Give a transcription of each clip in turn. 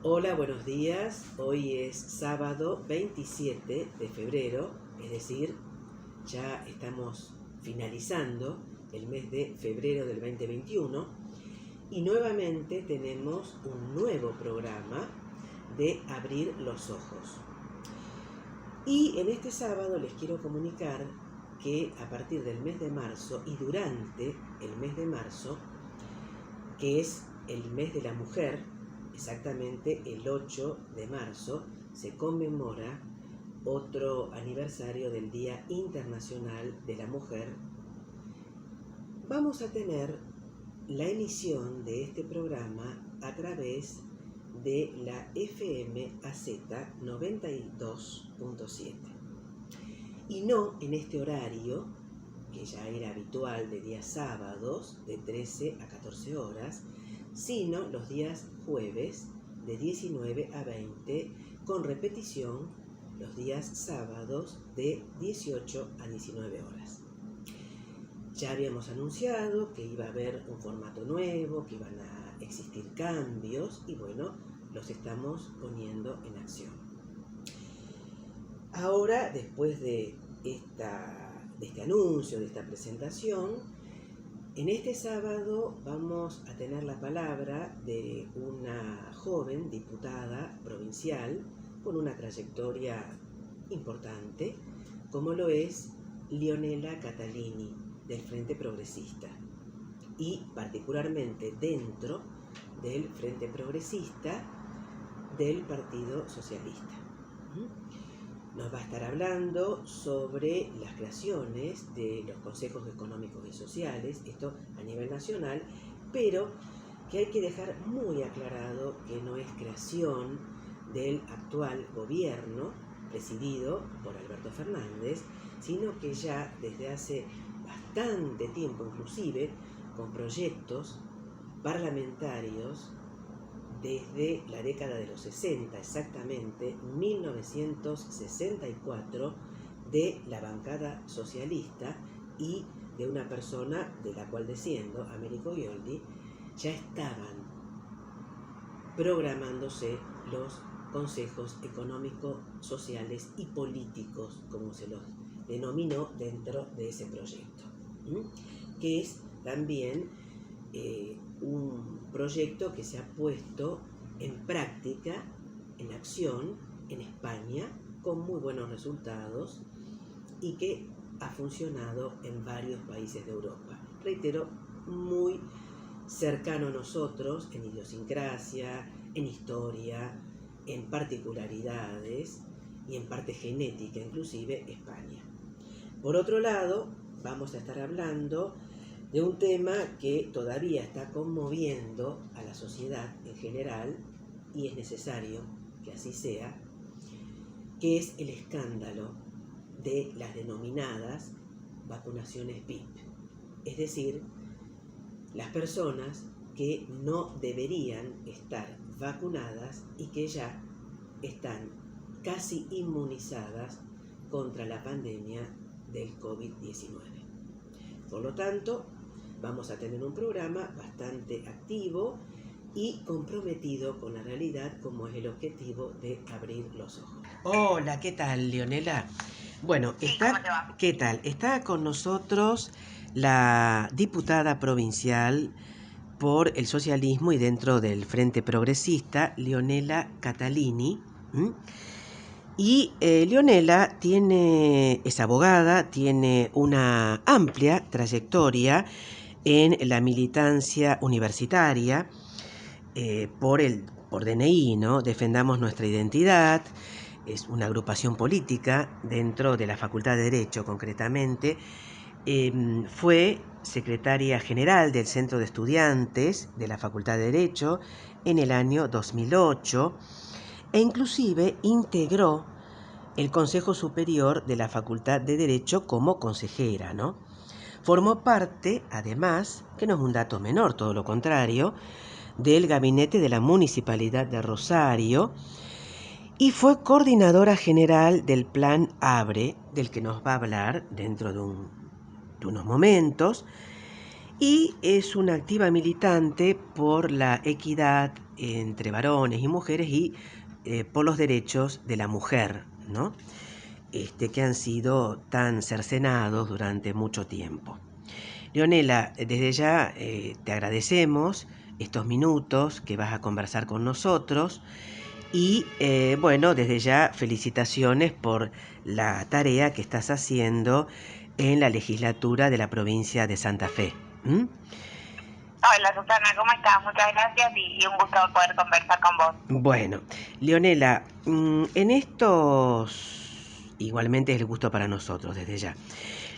Hola, buenos días. Hoy es sábado 27 de febrero, es decir, ya estamos finalizando el mes de febrero del 2021 y nuevamente tenemos un nuevo programa de Abrir los Ojos. Y en este sábado les quiero comunicar que a partir del mes de marzo y durante el mes de marzo, que es el mes de la mujer, exactamente el 8 de marzo, se conmemora otro aniversario del Día Internacional de la Mujer. Vamos a tener la emisión de este programa a través de la FM AZ 92.7 y no en este horario que ya era habitual de días sábados de 13 a 14 horas, sino los días jueves de 19 a 20, con repetición los días sábados de 18 a 19 horas. Ya habíamos anunciado que iba a haber un formato nuevo, que iban a existir cambios y bueno, los estamos poniendo en acción. Ahora, después de este anuncio, de esta presentación, en este sábado vamos a tener la palabra de una joven diputada provincial con una trayectoria importante, como lo es Leonela Catalini, del Frente Progresista, y particularmente dentro del Frente Progresista del Partido Socialista. Nos va a estar hablando sobre las creaciones de los consejos económicos y sociales, esto a nivel nacional, pero que hay que dejar muy aclarado que no es creación del actual gobierno presidido por Alberto Fernández, sino que ya desde hace bastante tiempo, inclusive con proyectos parlamentarios desde la década de los 60, exactamente 1964, de la bancada socialista y de una persona de la cual desciendo, Américo Gioldi, ya estaban programándose los consejos económicos, sociales y políticos, como se los denominó dentro de ese proyecto, que es también un proyecto que se ha puesto en práctica, en acción, en España, con muy buenos resultados y que ha funcionado en varios países de Europa. Reitero, muy cercano a nosotros en idiosincrasia, en historia, en particularidades y en parte genética, inclusive España. Por otro lado, vamos a estar hablando de un tema que todavía está conmoviendo a la sociedad en general, y es necesario que así sea, que es el escándalo de las denominadas vacunaciones VIP, es decir, las personas que no deberían estar vacunadas y que ya están casi inmunizadas contra la pandemia del COVID-19. Por lo tanto, vamos a tener un programa bastante activo y comprometido con la realidad, como es el objetivo de Abrir los Ojos. Hola, ¿qué tal, Leonela? Bueno, Sí, ¿cómo te va? ¿qué tal? Está con nosotros la diputada provincial por el socialismo y dentro del Frente Progresista, Leonela Catalini. Y Leonela es abogada, tiene una amplia trayectoria en la militancia universitaria por DNI, ¿no? Defendamos nuestra identidad. Es una agrupación política dentro de la Facultad de Derecho, concretamente. Fue secretaria general del Centro de Estudiantes de la Facultad de Derecho en el año 2008 e inclusive integró el Consejo Superior de la Facultad de Derecho como consejera, ¿no? Formó parte, además, que no es un dato menor, todo lo contrario, del gabinete de la Municipalidad de Rosario y fue coordinadora general del Plan ABRE, del que nos va a hablar dentro de unos momentos, y es una activa militante por la equidad entre varones y mujeres y por los derechos de la mujer, ¿no? Que han sido tan cercenados durante mucho tiempo. Leonela, desde ya te agradecemos estos minutos que vas a conversar con nosotros y bueno, desde ya felicitaciones por la tarea que estás haciendo en la legislatura de la provincia de Santa Fe. ¿Mm? Hola Susana, ¿cómo estás? Muchas gracias y un gusto poder conversar con vos. Bueno, Leonela, en estos igualmente es el gusto para nosotros desde ya.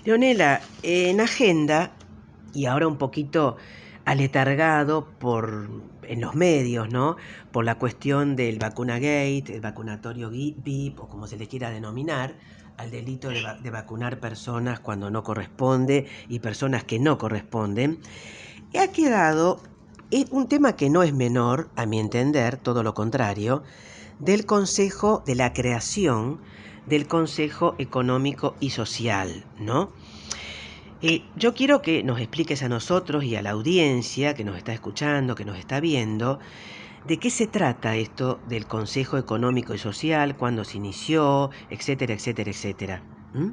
Leonela, en agenda, y ahora un poquito aletargado en los medios, ¿no? Por la cuestión del vacunagate, el vacunatorio VIP, o como se le quiera denominar, al delito de vacunar personas cuando no corresponde y personas que no corresponden, ha quedado un tema que no es menor, a mi entender, todo lo contrario, del Consejo de la creación del Consejo Económico y Social, ¿no? Yo quiero que nos expliques a nosotros y a la audiencia que nos está escuchando, que nos está viendo, de qué se trata esto del Consejo Económico y Social, cuándo se inició, etcétera, etcétera, etcétera. ¿Mm?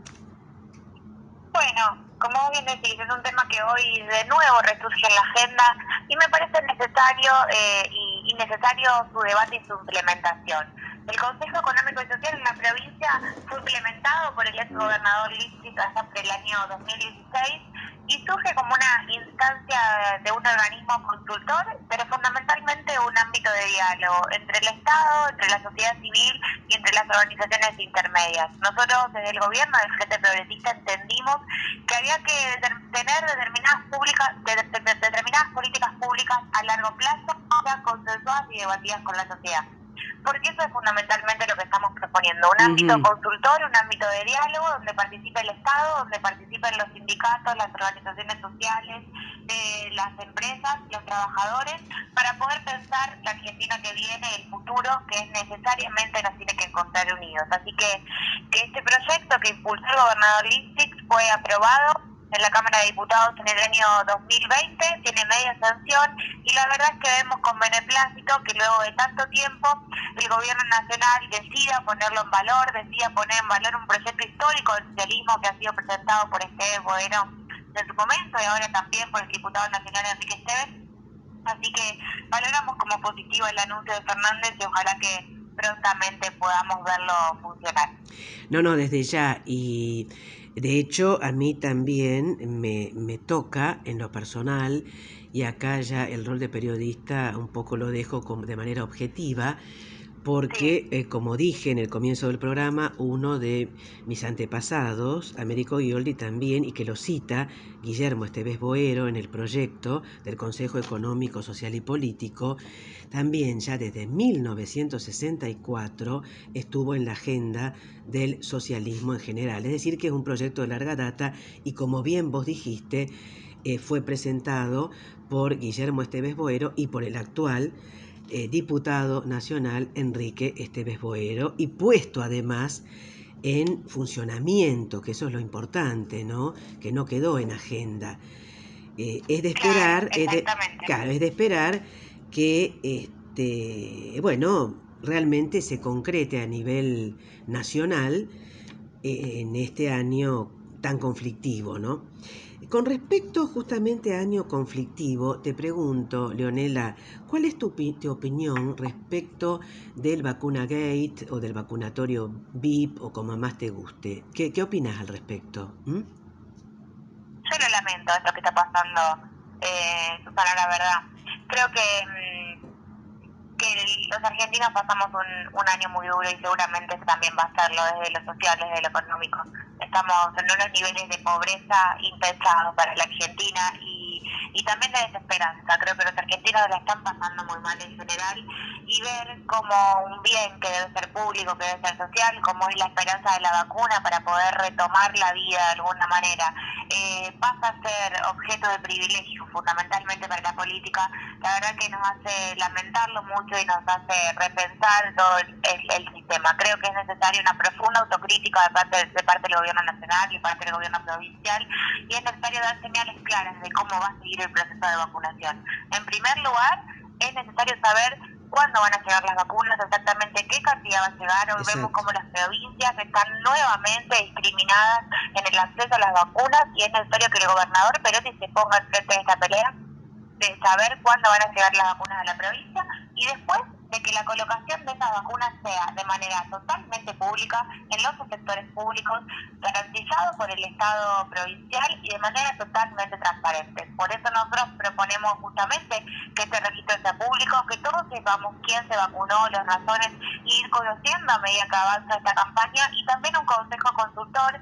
Bueno, como vos bien decís, es un tema que hoy de nuevo resurge en la agenda y me parece necesario y necesario su debate y su implementación. El Consejo Económico y Social en la provincia fue implementado por el ex gobernador Lipschitz hasta por el año 2016 y surge como una instancia de un organismo consultor, pero fundamentalmente un ámbito de diálogo entre el Estado, entre la sociedad civil y entre las organizaciones intermedias. Nosotros desde el gobierno del Frente Progresista entendimos que había que tener determinadas políticas públicas a largo plazo, ya consensuadas y debatidas con la sociedad. Porque eso es fundamentalmente lo que estamos proponiendo, un ámbito consultor, un ámbito de diálogo donde participe el Estado, donde participen los sindicatos, las organizaciones sociales, las empresas, los trabajadores, para poder pensar la Argentina que viene, el futuro, que necesariamente nos tiene que encontrar unidos. Así que este proyecto que impulsó el gobernador Lipschitz fue aprobado en la Cámara de Diputados en el año 2020, tiene media sanción y la verdad es que vemos con beneplácito que luego de tanto tiempo el gobierno nacional decida ponerlo en valor, decida poner en valor un proyecto histórico del socialismo que ha sido presentado por Esteban Boero en su momento y ahora también por el diputado nacional Enrique Esteves. Así que valoramos como positivo el anuncio de Fernández y ojalá que prontamente podamos verlo funcionar. No, desde ya. Y de hecho a mí también me toca en lo personal, y acá ya el rol de periodista un poco lo dejo de manera objetiva, porque como dije en el comienzo del programa, uno de mis antepasados, Américo Gioldi también, y que lo cita Guillermo Esteves Boero en el proyecto del Consejo Económico, Social y Político, también ya desde 1964 estuvo en la agenda del socialismo en general. Es decir, que es un proyecto de larga data y, como bien vos dijiste, fue presentado por Guillermo Esteves Boero y por el actual diputado nacional Enrique Esteves Boero, y puesto además en funcionamiento, que eso es lo importante, ¿no? Que no quedó en agenda. Es de esperar, es de esperar que bueno, realmente se concrete a nivel nacional en este año tan conflictivo, ¿no? Con respecto justamente a año conflictivo, te pregunto, Leonela, ¿cuál es tu opinión respecto del vacunagate o del vacunatorio VIP o como más te guste? ¿Qué opinas al respecto? Yo lo lamento, esto que está pasando, Susana, la verdad. Creo que los argentinos pasamos un año muy duro y seguramente también va a serlo desde lo social, desde lo económico. Estamos en unos niveles de pobreza impensados para la Argentina y también de desesperanza. Creo que los argentinos la están pasando muy mal en general y ver como un bien que debe ser público, que debe ser social, como es la esperanza de la vacuna para poder retomar la vida de alguna manera, pasa a ser objeto de privilegio fundamentalmente para la política. La verdad que nos hace lamentarlo mucho y nos hace repensar todo el sistema. Creo que es necesaria una profunda autocrítica de parte del gobierno nacional y parte del gobierno provincial y es necesario dar señales claras de cómo va a seguir el proceso de vacunación. En primer lugar, es necesario saber cuándo van a llegar las vacunas, exactamente qué cantidad va a llegar. Hoy vemos como las provincias están nuevamente discriminadas en el acceso a las vacunas y es necesario que el gobernador Perotti se ponga al frente de esta pelea, de saber cuándo van a llegar las vacunas a la provincia y después de que la colocación de esas vacunas sea de manera totalmente pública, en los sectores públicos, garantizado por el Estado provincial y de manera totalmente transparente. Por eso nosotros proponemos justamente que este registro sea público, que todos sepamos quién se vacunó, las razones, y ir conociendo a medida que avanza esta campaña, y también un consejo consultor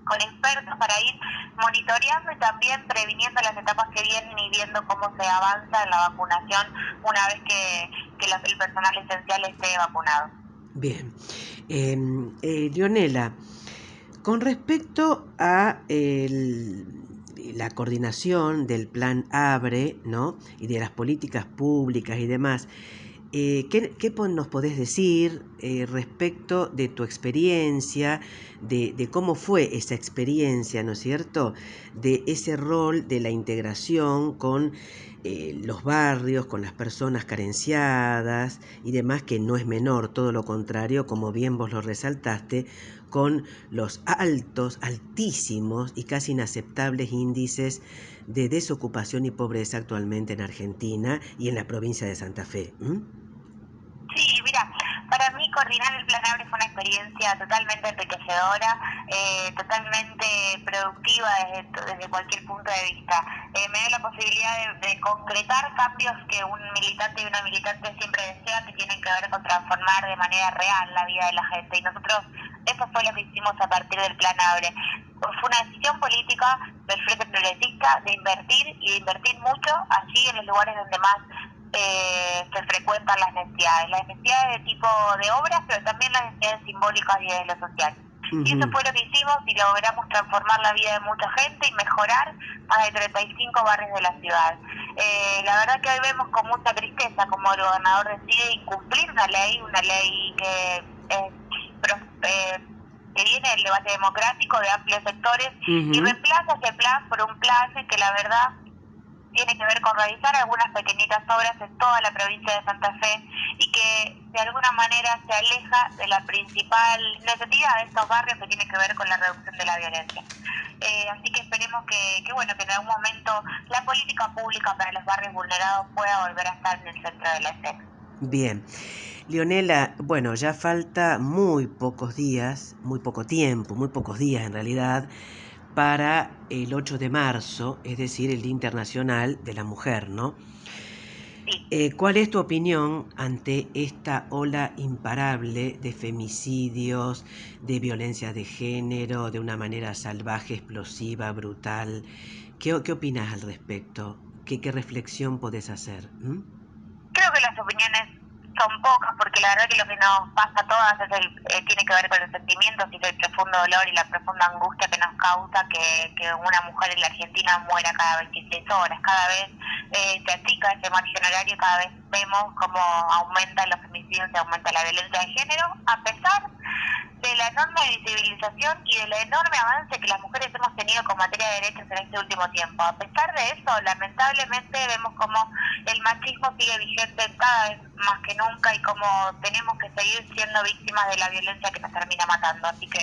con expertos para ir monitoreando y también previniendo las etapas que vienen y viendo cómo se avanza en la vacunación una vez que el personal esencial esté vacunado. Bien. Leonela, con respecto a la coordinación del plan ABRE, ¿no?, y de las políticas públicas y demás, ¿qué nos podés decir respecto de tu experiencia, de cómo fue esa experiencia, ¿no es cierto?, de ese rol de la integración con los barrios, con las personas carenciadas y demás, que no es menor, todo lo contrario, como bien vos lo resaltaste, con los altísimos y casi inaceptables índices de desocupación y pobreza actualmente en Argentina y en la provincia de Santa Fe. Sí, mira, para mí coordinar el plan ABRE fue una experiencia totalmente enriquecedora, totalmente productiva desde cualquier punto de vista. Me dio la posibilidad de concretar cambios que un militante y una militante siempre desea, que tienen que ver con transformar de manera real la vida de la gente. Y nosotros, eso fue lo que hicimos a partir del plan ABRE. Fue una decisión política del Frente Progresista de invertir, y de invertir mucho allí en los lugares donde más se frecuentan las necesidades de tipo de obras, pero también las necesidades simbólicas y de lo social. Y eso fue lo que hicimos y logramos transformar la vida de mucha gente y mejorar más de 35 barrios de la ciudad. La verdad que hoy vemos con mucha tristeza como el gobernador decide incumplir una ley que viene del debate democrático de amplios sectores y reemplaza ese plan por un plan que la verdad tiene que ver con realizar algunas pequeñitas obras en toda la provincia de Santa Fe y que de alguna manera se aleja de la principal necesidad de estos barrios, que tiene que ver con la reducción de la violencia. Así que esperemos que en algún momento la política pública para los barrios vulnerados pueda volver a estar en el centro de la escena. Bien. Leonela, bueno, ya falta muy pocos días en realidad, para el 8 de marzo, es decir, el Día Internacional de la Mujer, ¿no? Sí. ¿Cuál es tu opinión ante esta ola imparable de femicidios, de violencia de género, de una manera salvaje, explosiva, brutal? ¿Qué opinas al respecto? ¿Qué reflexión podés hacer? Creo que las opiniones son pocas, porque la verdad que lo que nos pasa a todas tiene que ver con los sentimientos y el profundo dolor y la profunda angustia que nos causa que una mujer en la Argentina muera cada 26 horas. Cada vez se achica ese margen horario, cada vez vemos cómo aumentan los femicidios y aumenta la violencia de género, a pesar de la enorme visibilización y del enorme avance que las mujeres hemos tenido con materia de derechos en este último tiempo. A pesar de eso, lamentablemente vemos como el machismo sigue vigente cada vez más que nunca y como tenemos que seguir siendo víctimas de la violencia que nos termina matando. Así que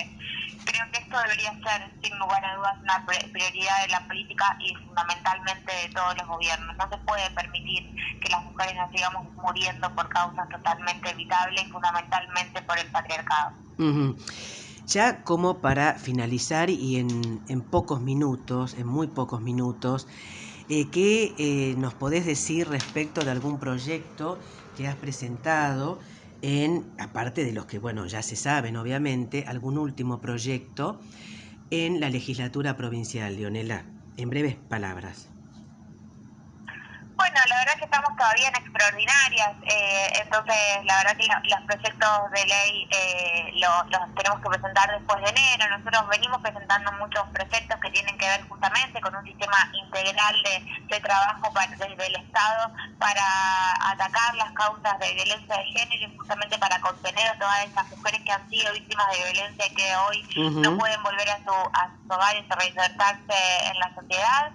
creo que esto debería ser, sin lugar a dudas, una prioridad de la política y fundamentalmente de todos los gobiernos. No se puede permitir que las mujeres nos sigamos muriendo por causas totalmente evitables y fundamentalmente por el patriarcado. Ya como para finalizar y en muy pocos minutos, ¿qué nos podés decir respecto de algún proyecto que has presentado aparte de los que, ya se saben obviamente, algún último proyecto en la legislatura provincial, Leonela? En breves palabras. Bueno, la verdad es que estamos todavía en extraordinarias, entonces la verdad que los proyectos de ley los tenemos que presentar después de enero. Nosotros venimos presentando muchos proyectos que tienen que ver justamente con un sistema integral de trabajo desde el Estado utilizado para atacar las causas de violencia de género y justamente para contener a todas esas mujeres que han sido víctimas de violencia y que hoy no pueden volver a sus hogares o reinsertarse en la sociedad.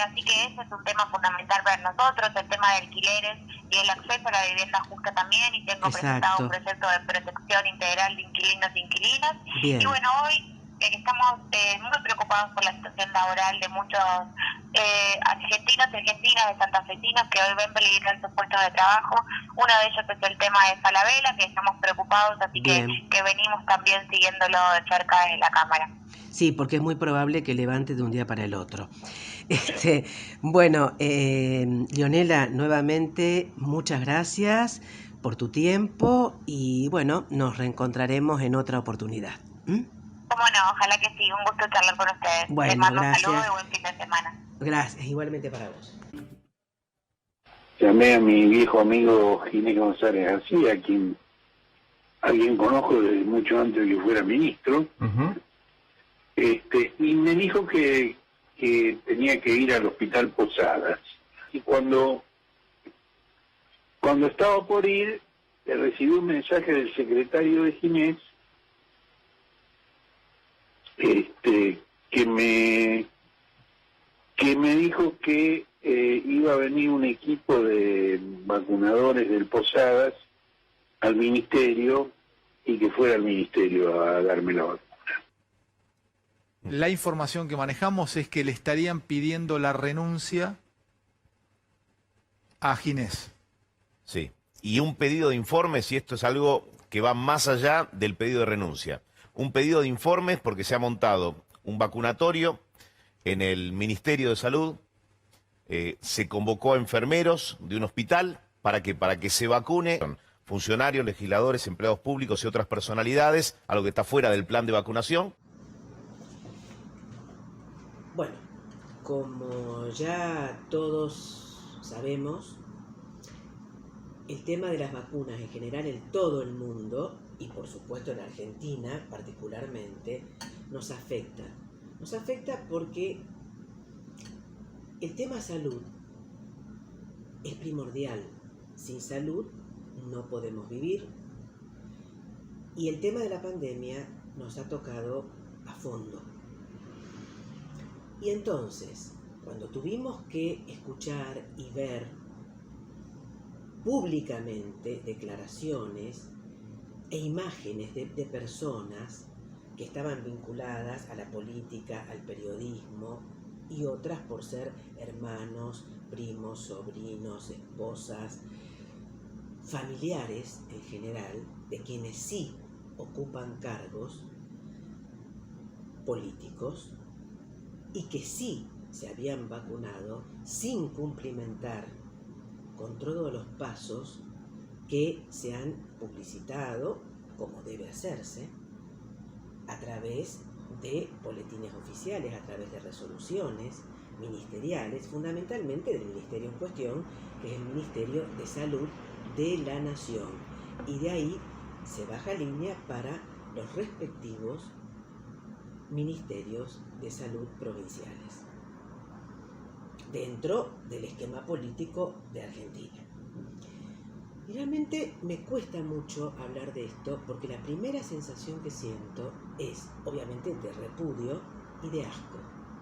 Así que ese es un tema fundamental para nosotros, el tema de alquileres y el acceso a la vivienda justa también, y tengo presentado un proyecto de protección integral de inquilinos e inquilinas. Bien. Y bueno, hoy estamos muy preocupados por la situación laboral de muchos argentinos y argentinas, de santafesinos que hoy ven peligrar sus puestos de trabajo. Uno de ellos es el tema de Falabella, que estamos preocupados, así que venimos también siguiéndolo de cerca desde la Cámara. Sí, porque es muy probable que levante de un día para el otro. Bueno, Leonela, nuevamente muchas gracias por tu tiempo y bueno, nos reencontraremos en otra oportunidad. Cómo no, ojalá que sí, un gusto charlar con ustedes. Bueno, les mando gracias. un saludo y buen fin de semana. Gracias, igualmente para vos. Llamé a mi viejo amigo Ginés González García, a quien conozco desde mucho antes de que fuera ministro, y me dijo que tenía que ir al hospital Posadas. Y cuando estaba por ir, recibí un mensaje del secretario de Ginés, que me dijo que iba a venir un equipo de vacunadores del Posadas al ministerio y que fuera al ministerio a darme la vacuna. La información que manejamos es que le estarían pidiendo la renuncia a Ginés. Sí, y un pedido de informes, y esto es algo que va más allá del pedido de renuncia. Un pedido de informes porque se ha montado un vacunatorio en el Ministerio de Salud, se convocó a enfermeros de un hospital para que se vacune, funcionarios, legisladores, empleados públicos y otras personalidades, algo que está fuera del plan de vacunación. Bueno, como ya todos sabemos, el tema de las vacunas en general en todo el mundo, y por supuesto en Argentina particularmente, nos afecta. Nos afecta porque el tema salud es primordial. Sin salud no podemos vivir. Y el tema de la pandemia nos ha tocado a fondo. Y entonces, cuando tuvimos que escuchar y ver públicamente declaraciones e imágenes de personas que estaban vinculadas a la política, al periodismo, y otras por ser hermanos, primos, sobrinos, esposas, familiares en general, de quienes sí ocupan cargos políticos y que sí se habían vacunado sin cumplimentar con todos los pasos que se han publicitado, como debe hacerse, a través de boletines oficiales, a través de resoluciones ministeriales, fundamentalmente del ministerio en cuestión, que es el Ministerio de Salud de la Nación. Y de ahí se baja línea para los respectivos ministerios de salud provinciales, dentro del esquema político de Argentina. Y realmente me cuesta mucho hablar de esto porque la primera sensación que siento es, obviamente, de repudio y de asco,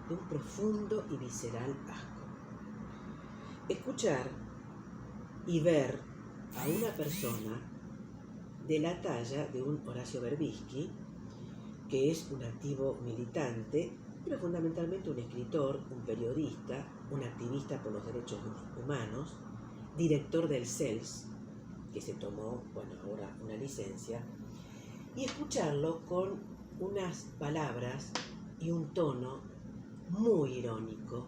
de un profundo y visceral asco. Escuchar y ver a una persona de la talla de un Horacio Berbisky, que es un activo militante, pero fundamentalmente un escritor, un periodista, un activista por los derechos humanos, director del CELS, que se tomó, ahora una licencia, y escucharlo con unas palabras y un tono muy irónico,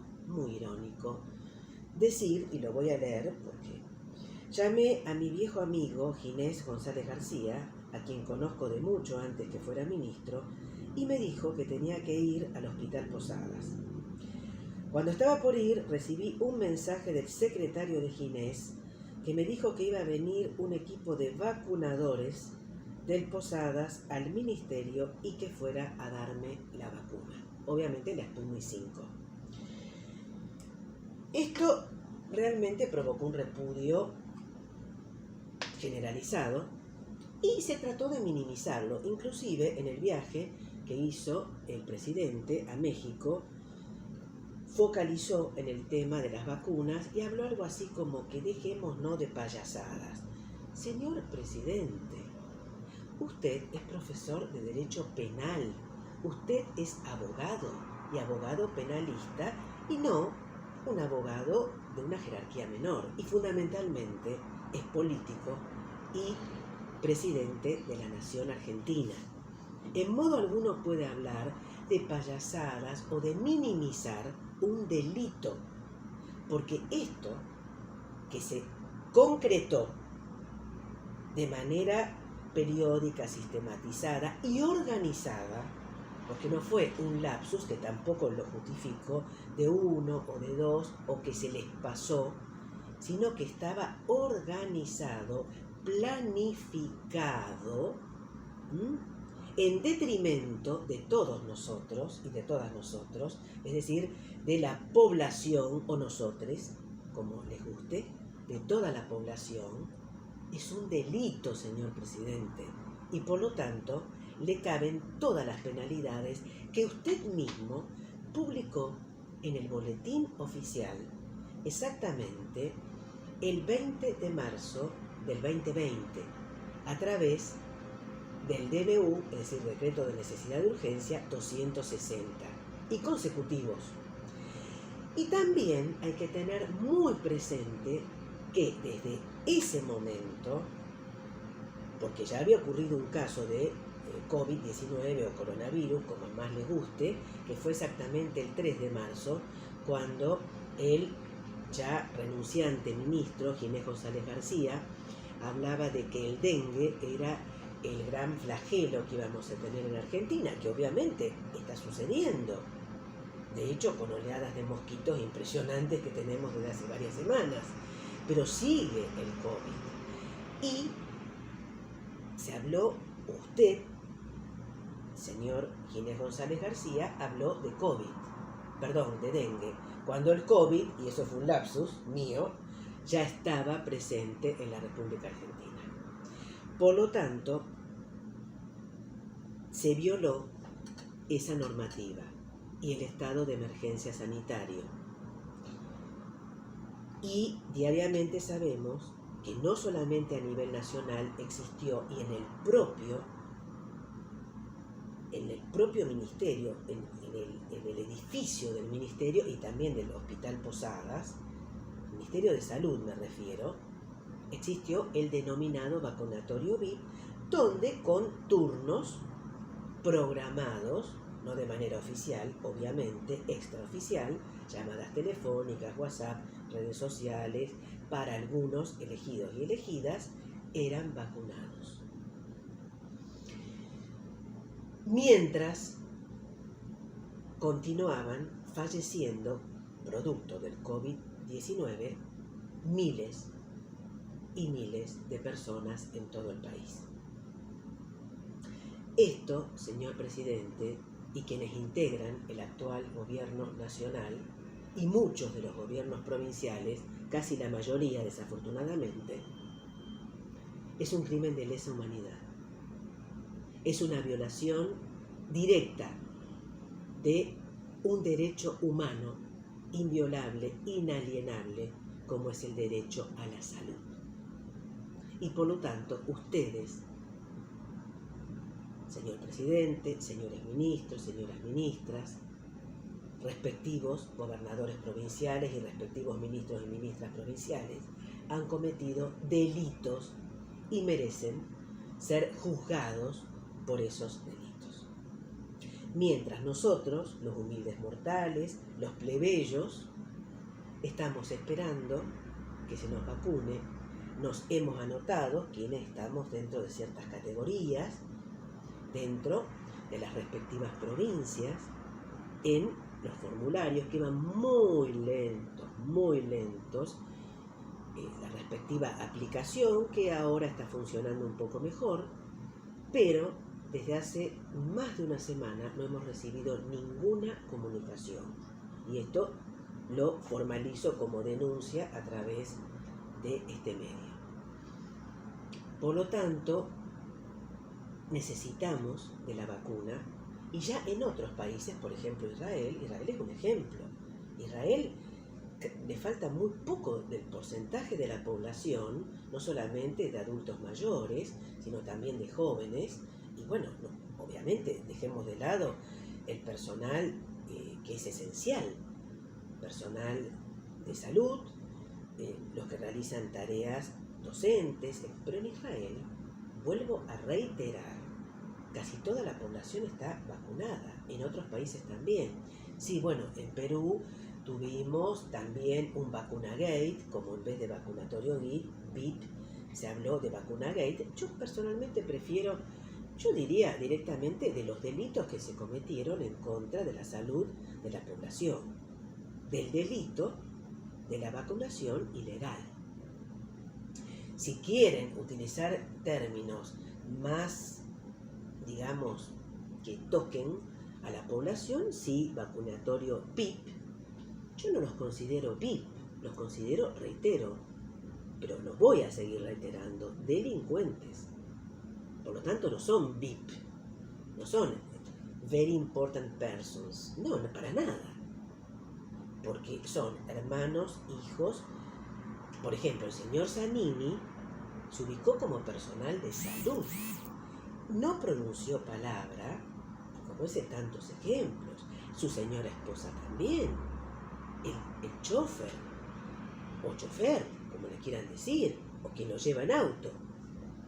decir, y lo voy a leer porque llamé a mi viejo amigo Ginés González García, a quien conozco de mucho antes que fuera ministro, y me dijo que tenía que ir al hospital Posadas. Cuando estaba por ir, recibí un mensaje del secretario de Ginés que me dijo que iba a venir un equipo de vacunadores del Posadas al ministerio y que fuera a darme la vacuna. Obviamente la Sputnik 5. Esto realmente provocó un repudio generalizado y se trató de minimizarlo. Inclusive en el viaje que hizo el presidente a México, focalizó en el tema de las vacunas y habló algo así como que dejémonos de payasadas. Señor presidente, usted es profesor de Derecho Penal, usted es abogado y abogado penalista y no un abogado de una jerarquía menor, y fundamentalmente es político y presidente de la nación argentina. En modo alguno puede hablar de payasadas o de minimizar un delito, porque esto que se concretó de manera periódica, sistematizada y organizada, porque no fue un lapsus, que tampoco lo justifico, de uno o de dos, o que se les pasó, sino que estaba organizado, planificado, en detrimento de todos nosotros y de todas nosotros, es decir, de la población, o nosotres, como les guste, de toda la población. Es un delito, señor presidente, y por lo tanto le caben todas las penalidades que usted mismo publicó en el boletín oficial exactamente el 20 de marzo del 2020 a través del DNU, es decir, Decreto de Necesidad de Urgencia 260, y consecutivos. Y también hay que tener muy presente que desde ese momento, porque ya había ocurrido un caso de COVID-19 o coronavirus, como más les guste, que fue exactamente el 3 de marzo, cuando el ya renunciante ministro Ginés González García hablaba de que el dengue era el gran flagelo que íbamos a tener en Argentina, que obviamente está sucediendo. De hecho, con oleadas de mosquitos impresionantes que tenemos desde hace varias semanas. Pero sigue el COVID. Y se habló, usted, señor Ginés González García, habló de de dengue, cuando el COVID, y eso fue un lapsus mío, ya estaba presente en la República Argentina. Por lo tanto, se violó esa normativa y el estado de emergencia sanitario. Y diariamente sabemos que no solamente a nivel nacional existió, y en el propio ministerio, en el edificio del ministerio y también del Hospital Posadas, Ministerio de Salud me refiero, existió el denominado vacunatorio VIP, donde con turnos programados, no de manera oficial, obviamente, extraoficial, llamadas telefónicas, WhatsApp, redes sociales, para algunos elegidos y elegidas, eran vacunados. Mientras continuaban falleciendo, producto del COVID-19, miles y miles de personas en todo el país. Esto, señor presidente, y quienes integran el actual gobierno nacional y muchos de los gobiernos provinciales, casi la mayoría desafortunadamente, es un crimen de lesa humanidad. Es una violación directa de un derecho humano inviolable, inalienable, como es el derecho a la salud. Y por lo tanto, ustedes, señor presidente, señores ministros, señoras ministras, respectivos gobernadores provinciales y respectivos ministros y ministras provinciales, han cometido delitos y merecen ser juzgados por esos delitos. Mientras nosotros, los humildes mortales, los plebeyos, estamos esperando que se nos vacune, nos hemos anotado quienes estamos dentro de ciertas categorías, dentro de las respectivas provincias, en los formularios que van muy lentos, la respectiva aplicación que ahora está funcionando un poco mejor, pero desde hace más de una semana no hemos recibido ninguna comunicación. Y esto lo formalizo como denuncia a través de este medio. Por lo tanto, necesitamos de la vacuna, y ya en otros países, por ejemplo Israel es un ejemplo. Israel le falta muy poco del porcentaje de la población, no solamente de adultos mayores, sino también de jóvenes, y bueno, obviamente dejemos de lado el personal que es esencial, personal de salud, los que realizan tareas docentes, pero en Israel, vuelvo a reiterar, casi toda la población está vacunada, en otros países también. Sí, bueno, en Perú tuvimos también un vacunagate, como en vez de vacunatorio VIP, se habló de vacunagate. Yo personalmente prefiero, yo diría directamente de los delitos que se cometieron en contra de la salud de la población, del delito de la vacunación ilegal. Si quieren utilizar términos más, digamos, que toquen a la población, sí, vacunatorio VIP. Yo no los considero VIP, los considero, reitero, pero los voy a seguir reiterando, delincuentes. Por lo tanto, no son VIP, no son very important persons, no, para nada. Porque son hermanos, hijos. Por ejemplo, el señor Zanini se ubicó como personal de salud. No pronunció palabra, como ese tantos ejemplos. Su señora esposa también. El chofer, o chofer, como le quieran decir, o quien lo lleva en auto.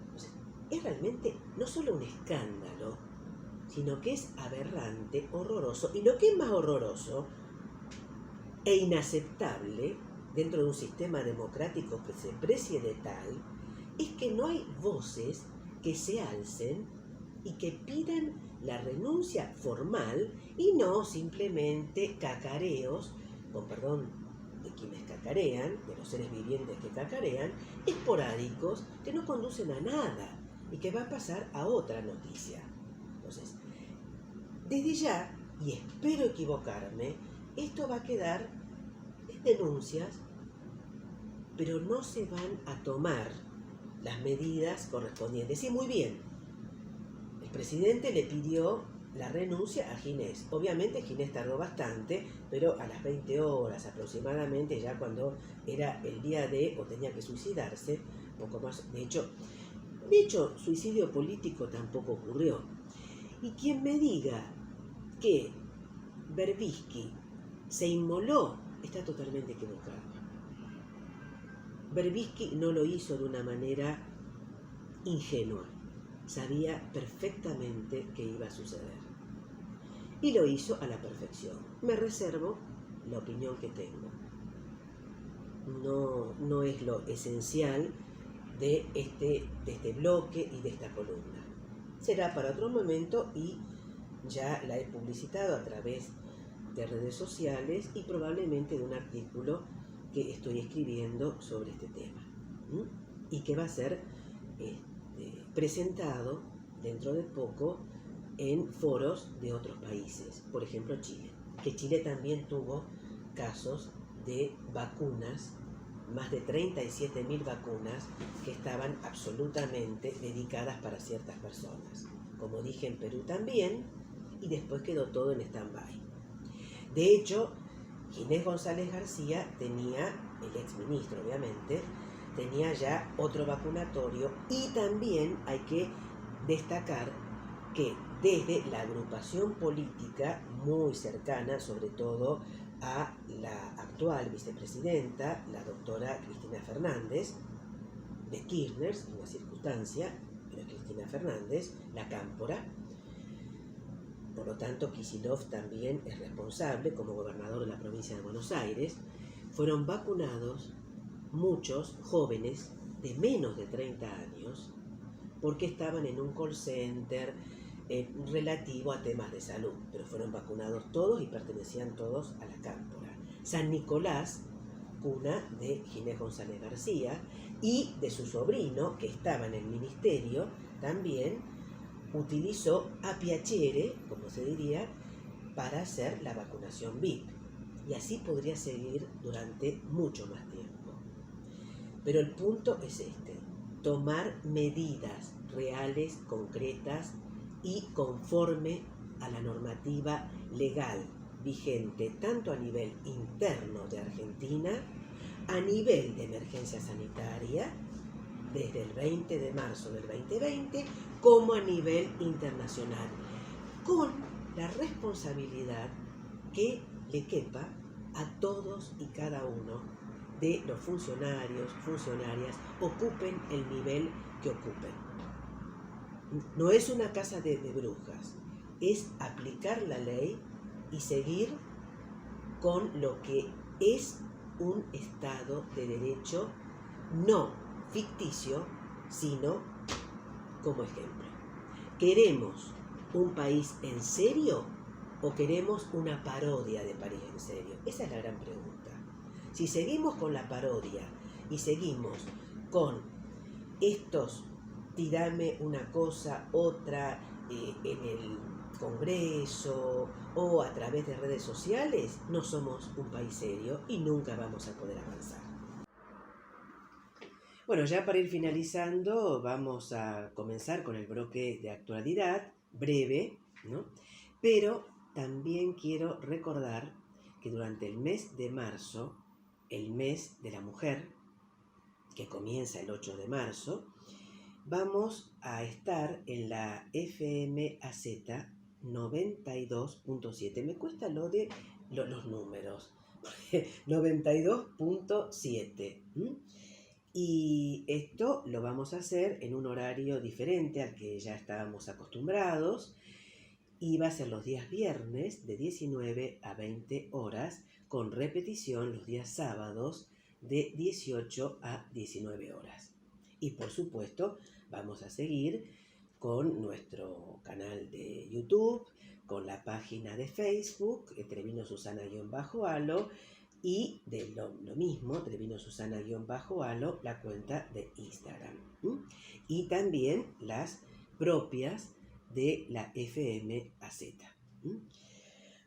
Entonces, es realmente no solo un escándalo, sino que es aberrante, horroroso. Y lo que es más horroroso e inaceptable dentro de un sistema democrático que se precie de tal, es que no hay voces que se alcen y que pidan la renuncia formal y no simplemente cacareos, con perdón de quienes cacarean, de los seres vivientes que cacarean, esporádicos que no conducen a nada y que va a pasar a otra noticia. Entonces, desde ya, y espero equivocarme, esto va a quedar en denuncias, pero no se van a tomar las medidas correspondientes. Sí, muy bien, el presidente le pidió la renuncia a Ginés. Obviamente Ginés tardó bastante, pero a las 20 horas aproximadamente, ya cuando era el día de, o tenía que suicidarse, poco más, de hecho, suicidio político tampoco ocurrió. Y quien me diga que Berbisky se inmoló, está totalmente equivocado. Berbisky no lo hizo de una manera ingenua. Sabía perfectamente que iba a suceder. Y lo hizo a la perfección. Me reservo la opinión que tengo. No es lo esencial de este bloque y de esta columna. Será para otro momento y ya la he publicitado a través de redes sociales y probablemente de un artículo que estoy escribiendo sobre este tema, y que va a ser presentado dentro de poco en foros de otros países, por ejemplo Chile, que Chile también tuvo casos de vacunas, más de 37.000 vacunas que estaban absolutamente dedicadas para ciertas personas, como dije en Perú también, y después quedó todo en stand-by. De hecho, Ginés González García tenía, el exministro obviamente, tenía ya otro vacunatorio, y también hay que destacar que desde la agrupación política muy cercana, sobre todo a la actual vicepresidenta, la doctora Cristina Fernández, de Kirchner, en una circunstancia, pero Cristina Fernández, la cámpora. Por lo tanto, Kicillof también es responsable, como gobernador de la provincia de Buenos Aires. Fueron vacunados muchos jóvenes de menos de 30 años porque estaban en un call center relativo a temas de salud, pero fueron vacunados todos y pertenecían todos a la cámpora. San Nicolás, cuna de Ginés González García y de su sobrino, que estaba en el ministerio, también utilizó a Piacere, como se diría, para hacer la vacunación VIP. Y así podría seguir durante mucho más tiempo. Pero el punto es este: tomar medidas reales, concretas y conforme a la normativa legal vigente, tanto a nivel interno de Argentina, a nivel de emergencia sanitaria, desde el 20 de marzo del 2020, como a nivel internacional, con la responsabilidad que le quepa a todos y cada uno de los funcionarios, funcionarias, ocupen el nivel que ocupen. No es una casa de brujas, es aplicar la ley y seguir con lo que es un Estado de Derecho, no ficticio, sino como ejemplo. ¿Queremos un país en serio o queremos una parodia de país en serio? Esa es la gran pregunta. Si seguimos con la parodia y seguimos con estos tirame una cosa, otra en el Congreso o a través de redes sociales, no somos un país serio y nunca vamos a poder avanzar. Bueno, ya para ir finalizando, vamos a comenzar con el bloque de actualidad, breve, ¿no? Pero también quiero recordar que durante el mes de marzo, el mes de la mujer, que comienza el 8 de marzo, vamos a estar en la FMAZ 92.7. Me cuesta lo de los números. 92.7. Y esto lo vamos a hacer en un horario diferente al que ya estábamos acostumbrados. Y va a ser los días viernes de 19 a 20 horas, con repetición los días sábados de 18 a 19 horas. Y por supuesto, vamos a seguir con nuestro canal de YouTube, con la página de Facebook, Trevino Susana-Alo, y de lo mismo, Trevino Susana-Alo, la cuenta de Instagram. Y también las propias de la FMAZ.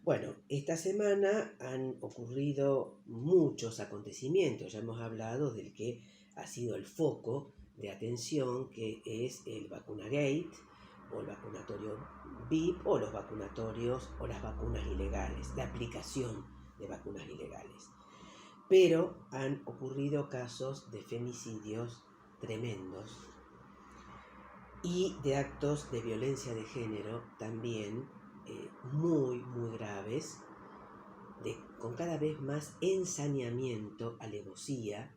Bueno, esta semana han ocurrido muchos acontecimientos. Ya hemos hablado del que ha sido el foco de atención, que es el Vacunagate, o el vacunatorio VIP, o los vacunatorios, o las vacunas ilegales, la aplicación de vacunas ilegales. Pero han ocurrido casos de femicidios tremendos y de actos de violencia de género también muy, muy graves, con cada vez más ensañamiento, alevosía.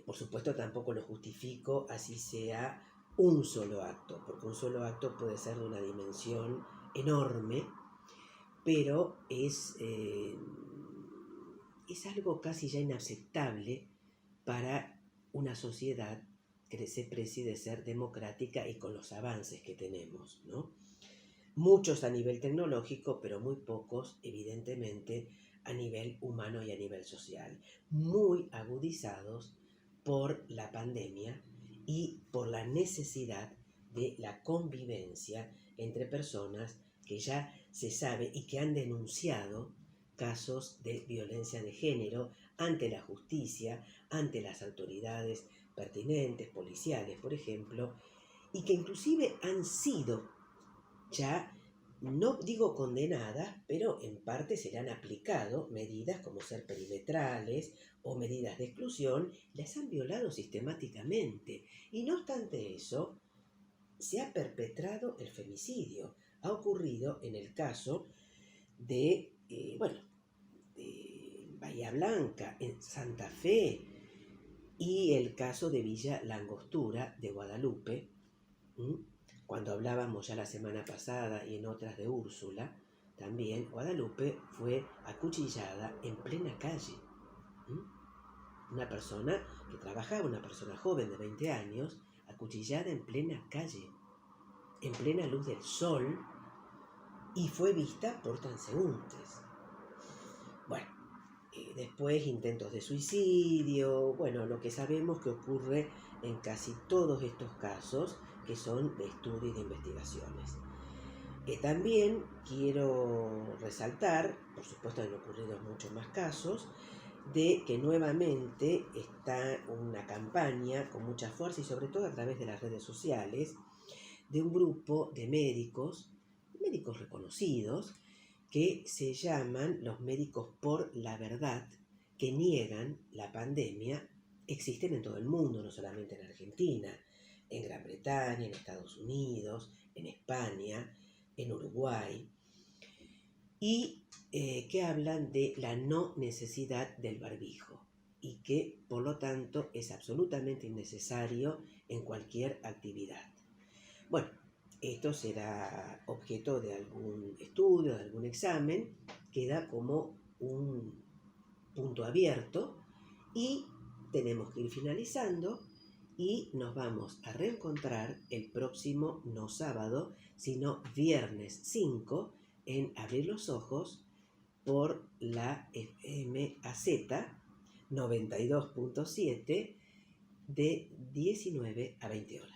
Por supuesto, tampoco lo justifico así sea un solo acto, porque un solo acto puede ser de una dimensión enorme, pero es algo casi ya inaceptable para una sociedad que se precie de ser democrática y con los avances que tenemos, ¿no? Muchos a nivel tecnológico, pero muy pocos, evidentemente, a nivel humano y a nivel social, muy agudizados por la pandemia y por la necesidad de la convivencia entre personas que ya se sabe y que han denunciado casos de violencia de género ante la justicia, ante las autoridades pertinentes, policiales, por ejemplo, y que inclusive han sido ya, no digo condenadas, pero en parte se le han aplicado medidas como ser perimetrales o medidas de exclusión, las han violado sistemáticamente. Y no obstante eso, se ha perpetrado el femicidio. Ha ocurrido en el caso de, de Bahía Blanca, en Santa Fe, y el caso de Villa Langostura de Guadalupe. Cuando hablábamos ya la semana pasada y en otras de Úrsula, también Guadalupe fue acuchillada en plena calle. Una persona que trabajaba, una persona joven de 20 años, acuchillada en plena calle, en plena luz del sol, y fue vista por transeúntes. Bueno, después intentos de suicidio, bueno, lo que sabemos que ocurre en casi todos estos casos, que son de estudio y de investigaciones. También quiero resaltar, por supuesto han ocurrido muchos más casos, de que nuevamente está una campaña con mucha fuerza y sobre todo a través de las redes sociales, de un grupo de médicos reconocidos, que se llaman los Médicos por la Verdad, que niegan la pandemia. Existen en todo el mundo, no solamente en Argentina, en Gran Bretaña, en Estados Unidos, en España, en Uruguay, y que hablan de la no necesidad del barbijo y que por lo tanto es absolutamente innecesario en cualquier actividad. Bueno, esto será objeto de algún estudio, de algún examen, queda como un punto abierto y tenemos que ir finalizando y nos vamos a reencontrar el próximo, no sábado, sino viernes 5, en Abrir los Ojos por la FMAZ 92.7 de 19 a 20 horas.